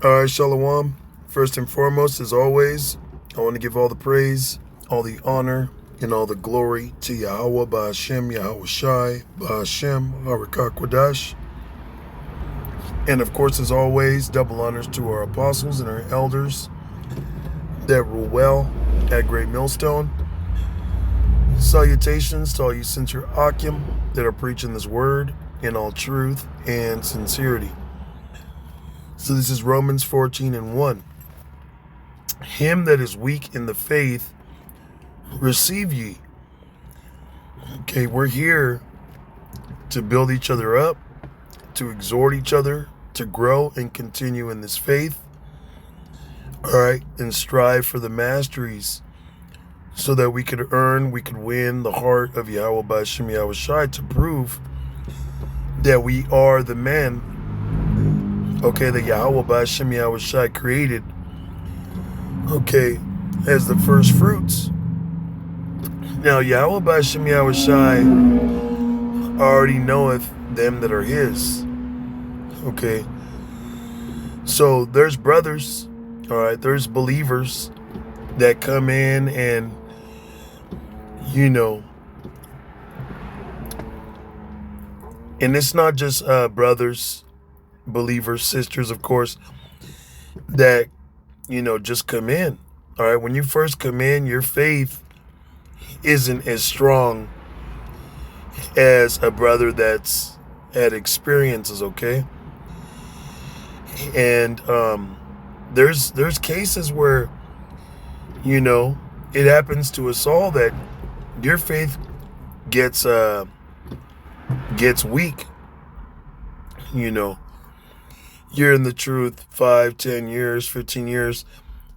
All right, Shalom. First and foremost, as always, I want to give all the praise, all the honor, and all the glory to Yahweh, Ba'ashem, Yahweh Shai, Ba'ashem, Harakakwadash. And of course, as always, double honors to our apostles and our elders that rule well at Great Millstone. Salutations to all you sincere Akim that are preaching this word in all truth and sincerity. So this is Romans 14:1. Him that is weak in the faith, receive ye. Okay, we're here to build each other up, to exhort each other, to grow and continue in this faith. All right, and strive for the masteries so that we could win the heart of Yahweh Ba'ashem Yahweh Shai to prove that we are the men, okay, that Yahweh Ba'ashem Yahweh Shai created, okay, as the first fruits. Now, Yahweh Ba'ashem Yahweh Shai already knoweth them that are his, okay? So there's brothers, all right, there's believers that come in and, and it's not just brothers, believers, sisters, of course, that, just come in. All right, when you first come in, your faith isn't as strong as a brother that's had experiences, okay? And there's cases where, it happens to us all that your faith gets weak. You're in the truth 5, 10 years, 15 years.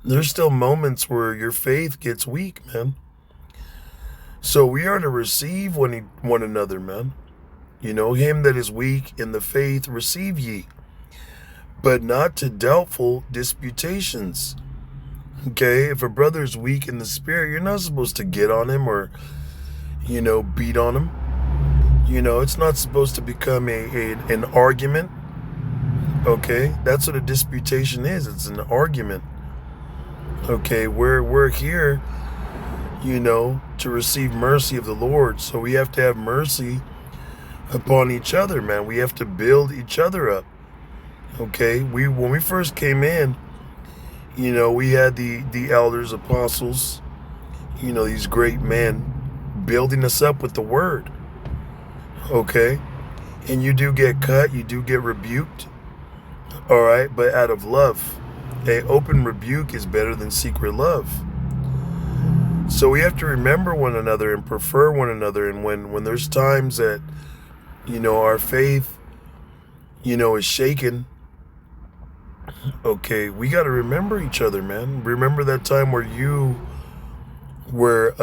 There's still moments where your faith gets weak, man. So we are to receive one another, man. Him that is weak in the faith, receive ye, but not to doubtful disputations. Okay, if a brother is weak in the spirit, you're not supposed to get on him or, beat on him. It's not supposed to become an argument. Okay, that's what a disputation is. It's an argument. Okay, we're here, to receive mercy of the Lord. So we have to have mercy upon each other, man. We have to build each other up. Okay, when we first came in, we had the elders, apostles, these great men building us up with the word. Okay, and you do get cut, you do get rebuked. All right, but out of love. A open rebuke is better than secret love. So we have to remember one another and prefer one another. And when there's times that, our faith, is shaken, okay, we got to remember each other, man. Remember that time where you were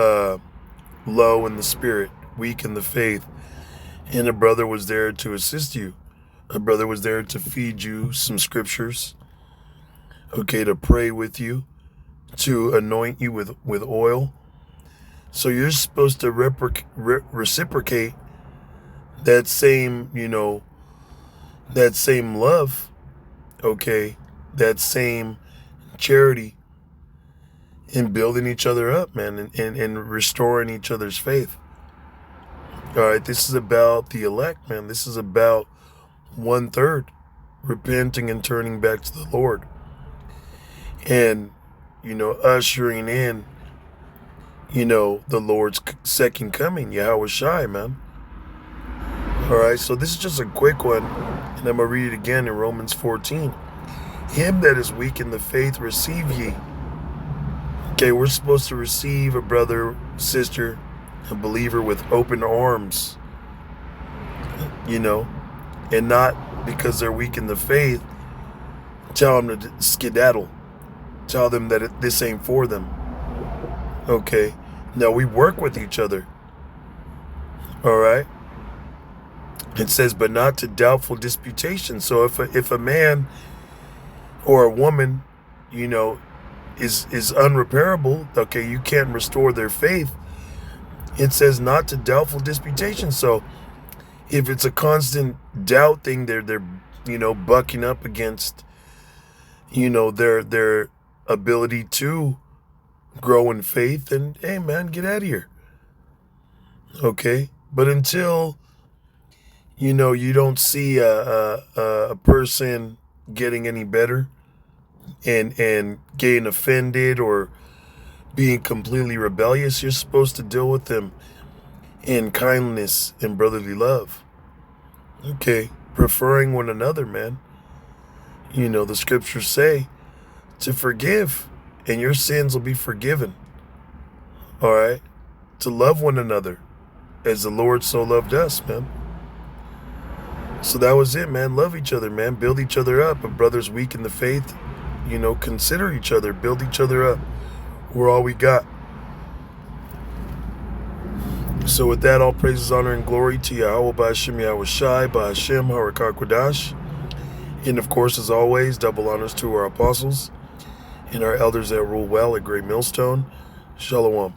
low in the spirit, weak in the faith, and a brother was there to assist you. A brother was there to feed you some scriptures, okay, to pray with you, to anoint you with oil. So you're supposed to reciprocate that same, that same love, okay, that same charity in building each other up, man, and restoring each other's faith. All right, this is about the elect, man. This is about 1/3 repenting and turning back to the Lord. And, ushering in, the Lord's second coming, Yahweh Shai, man. All right, so this is just a quick one, and I'm going to read it again in Romans 14. Him that is weak in the faith, receive ye. Okay, we're supposed to receive a brother, sister, a believer with open arms, and not because they're weak in the faith, tell them to skedaddle. Tell them that this ain't for them. Okay. Now we work with each other. All right. It says, but not to doubtful disputation. So if a man or a woman, is unrepairable, okay, you can't restore their faith. It says not to doubtful disputation. So if it's a constant doubt thing, they're bucking up against, their ability to grow in faith, and hey man, get out of here. Okay? But until you don't see a person getting any better and getting offended or being completely rebellious, you're supposed to deal with them in kindness and brotherly love. Okay? Preferring one another, man. The scriptures say to forgive, and your sins will be forgiven. All right? To love one another as the Lord so loved us, man. So that was it, man. Love each other, man. Build each other up. If brother's weak in the faith, consider each other. Build each other up. We're all we got. So with that, all praises, honor, and glory to Yahweh, Ba'ashem, Yahweh Shai, Ba'ashem, Harakah Kodash. And of course, as always, double honors to our apostles and our elders that rule well at Great Millstone. Shalom.